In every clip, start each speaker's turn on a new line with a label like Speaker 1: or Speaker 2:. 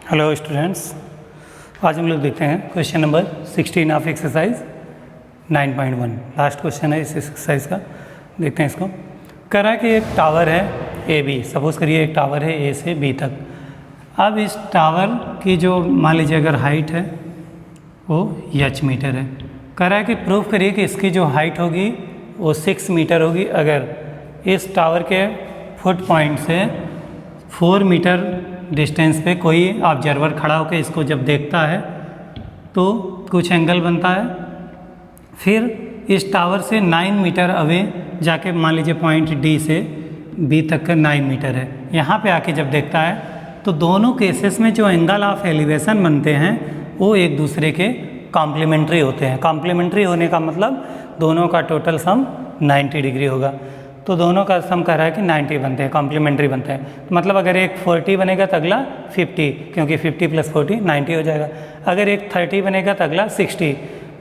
Speaker 1: Hello students, आज हम लोग देखते हैं question number 16 of exercise 9.1। Last question है इस एक्सरसाइज का। देखते हैं इसको। कह रहा है कि एक टावर है ए बी, सपोज करिए एक टावर है ए से बी तक। अब इस टावर की जो मान लीजिए अगर हाइट है वो एच मीटर है। कह रहा है कि प्रूफ करिए कि इसकी जो हाइट होगी वो 6 मीटर होगी अगर इस टावर के फुट पॉइंट से 4 मीटर डिस्टेंस पे कोई ऑब्जर्वर खड़ा होकर इसको जब देखता है तो कुछ एंगल बनता है। फिर इस टावर से 9 मीटर अवे जाके मान लीजिए पॉइंट डी से बी तक का 9 मीटर है, यहाँ पे आके जब देखता है तो दोनों केसेस में जो एंगल ऑफ एलिवेशन बनते हैं वो एक दूसरे के कॉम्प्लीमेंट्री होते हैं। कॉम्प्लीमेंट्री होने का मतलब दोनों का टोटल सम 90 डिग्री होगा। तो दोनों का सम कह रहा है कि 90 बनते हैं, कॉम्प्लीमेंट्री बनते हैं। तो मतलब अगर एक 40 बनेगा तो अगला 50, क्योंकि 50 + 40 90 हो जाएगा। अगर एक 30 बनेगा तो अगला 60,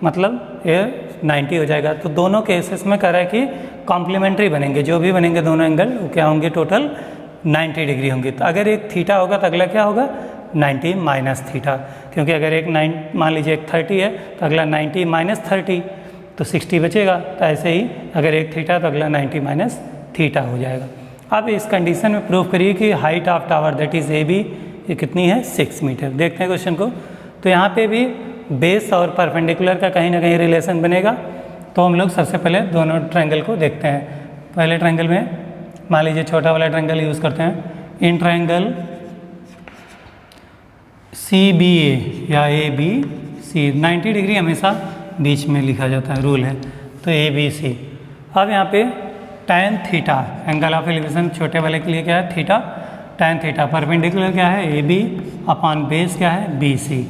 Speaker 1: मतलब ये 90 हो जाएगा। तो दोनों केसेस में कह रहा है कि कॉम्प्लीमेंट्री बनेंगे, जो भी बनेंगे दोनों एंगल वो क्या होंगे, टोटल 90 डिग्री होंगे। तो अगर एक थीटा होगा तो अगला क्या होगा, 90 माइनस थीटा, क्योंकि अगर एक मान लीजिए एक 30 है तो अगला 90 माइनस 30 तो 60 बचेगा। तो ऐसे ही अगर एक थीटा तो अगला 90 माइनस थीटा हो जाएगा। अब इस कंडीशन में प्रूव करिए कि height of tower that is a B ये कितनी है, 6 मीटर। देखते हैं क्वेश्चन को। तो यहाँ पे भी बेस और परपेंडिकुलर का कहीं ना कहीं रिलेशन बनेगा। तो हम लोग सबसे पहले दोनों ट्रायंगल को देखते हैं। पहले ट्रायंगल में मान लीजिए छोटा वाला ट्रायंगल यूज़ करते हैं। इन ट्रायंगल CBA या ABC 90 डिग्री हमेशा बीच में लिखा जाता है, रूल है। तो ABC। अब यहाँ पे tan theta, angle of elevation छोटे वाले के लिए क्या है, थीटा। tan थीटा परपेंडिकुलर क्या है, AB अपॉन बेस क्या है, BC।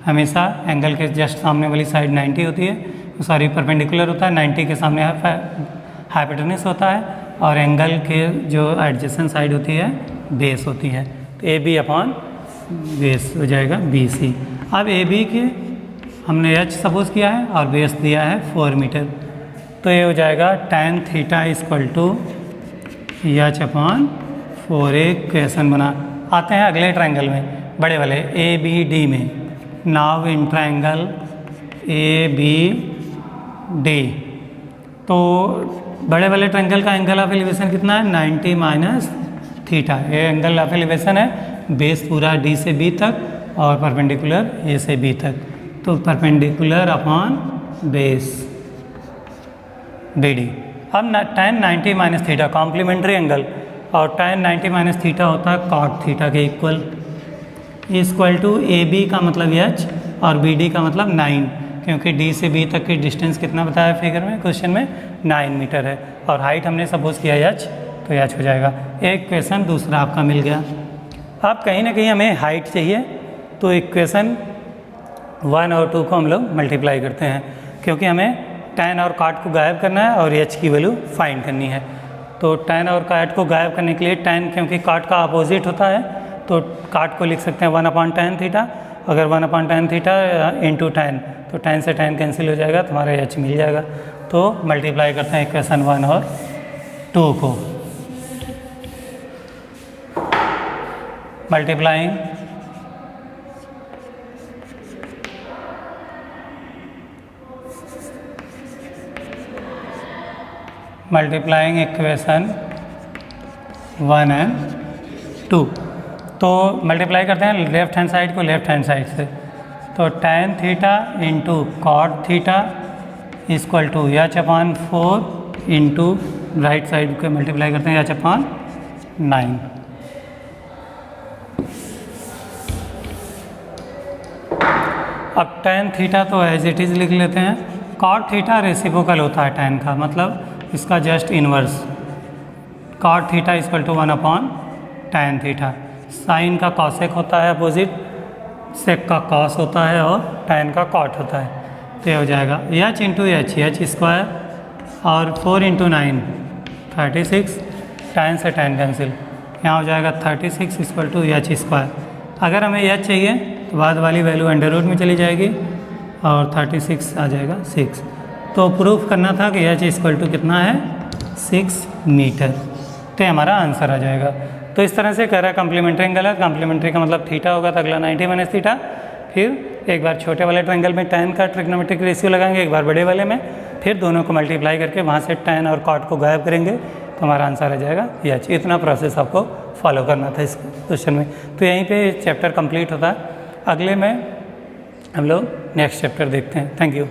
Speaker 1: हमेशा एंगल के जस्ट सामने वाली साइड 90 होती है, सॉरी परपेंडिकुलर होता है, 90 के सामने हाइपोटेनस होता है, और एंगल के जो एडजेसेंट साइड होती है बेस होती है। तो AB अपॉन बेस हो जाएगा BC। अब AB के हमने H सपोज किया है और बेस दिया है 4 मीटर। तो ये हो जाएगा tan theta equal to H upon 4। एक क्वेश्चन बना। आते हैं अगले ट्रायंगल में, बड़े वाले ABD में। नाउ इन ट्रायंगल ABD, तो बड़े वाले ट्रायंगल का एंगल ऑफ एलिवेशन कितना है, 90 माइनस थीटा। ये एंगल ऑफ एलिवेशन है, बेस पूरा D से B तक और परपेंडिकुलर A से B तक। तो परपेंडिकुलर अपॉन बेस BD। अब tan 90 माइनस थीटा कॉम्प्लीमेंट्री एंगल, और tan 90 माइनस थीटा होता है cot थीटा के इक्वल टू AB का मतलब H और BD का मतलब 9, क्योंकि D से B तक की डिस्टेंस कितना बताया फिगर में, क्वेश्चन में 9 मीटर है, और हाइट हमने सपोज किया H, तो H हो जाएगा। एक क्वेश्चन दूसरा आपका मिल गया। अब कहीं ना कहीं हमें हाइट चाहिए, तो इक्वेशन 1 और 2 को हम लोग मल्टीप्लाई करते हैं, क्योंकि हमें tan और cot को गायब करना है और H की वैल्यू फाइंड करनी है। तो tan और cot को गायब करने के लिए tan, क्योंकि cot का अपोजिट होता है, तो cot को लिख सकते हैं 1/tan थीटा। अगर 1/tan थीटा इंटू tan, तो tan से tan कैंसिल हो जाएगा, तो हमारा H मिल जाएगा। तो मल्टीप्लाई करते हैं इक्वेशन 1 और 2 को। Multiplying equation 1 and 2। तो मल्टीप्लाई करते हैं लेफ्ट हैंड साइड को लेफ्ट हैंड साइड से। तो tan theta into cot theta equal to H upon 4 into right side को मल्टीप्लाई करते हैं H अपॉन 9। अब tan थीटा तो एज इट इज़ लिख लेते हैं। cot थीटा रेसिप्रोकल होता है tan का, मतलब इसका just inverse. cot theta equal to 1/tan theta. Sine का कॉसेक होता है अपोजिट, सेक का कॉस होता है, और tan का cot होता है। तो ये हो जाएगा H इंटू H स्क्वायर, और 4 इंटू 9 36, tan से tan कैंसिल, यहाँ हो जाएगा 36 इक्वल टू H स्क्वायर। अगर हमें H चाहिए तो बाद वाली वैल्यू अंडर रूट में चली जाएगी, और 36 आ जाएगा 6। तो प्रूफ करना था कि H इक्वल टू कितना है, 6 मीटर। तो हमारा आंसर आ जाएगा। तो इस तरह से करा कॉम्प्लीमेंट्री एंगल है, कॉम्प्लीमेंट्री का मतलब थीटा होगा तो अगला 90 माइनस थीटा, फिर एक बार छोटे वाले ट्रायंगल में tan का ट्रिग्नोमेट्रिक रेशियो लगाएंगे, एक बार बड़े वाले में, फिर दोनों को मल्टीप्लाई करके वहाँ से tan और cot को गायब करेंगे तो हमारा आंसर आ जाएगा यह। इतना प्रोसेस आपको फॉलो करना था इस क्वेश्चन में। तो यहीं पे चैप्टर कंप्लीट होता है। अगले में हम लोग नेक्स्ट चैप्टर देखते हैं। Thank you.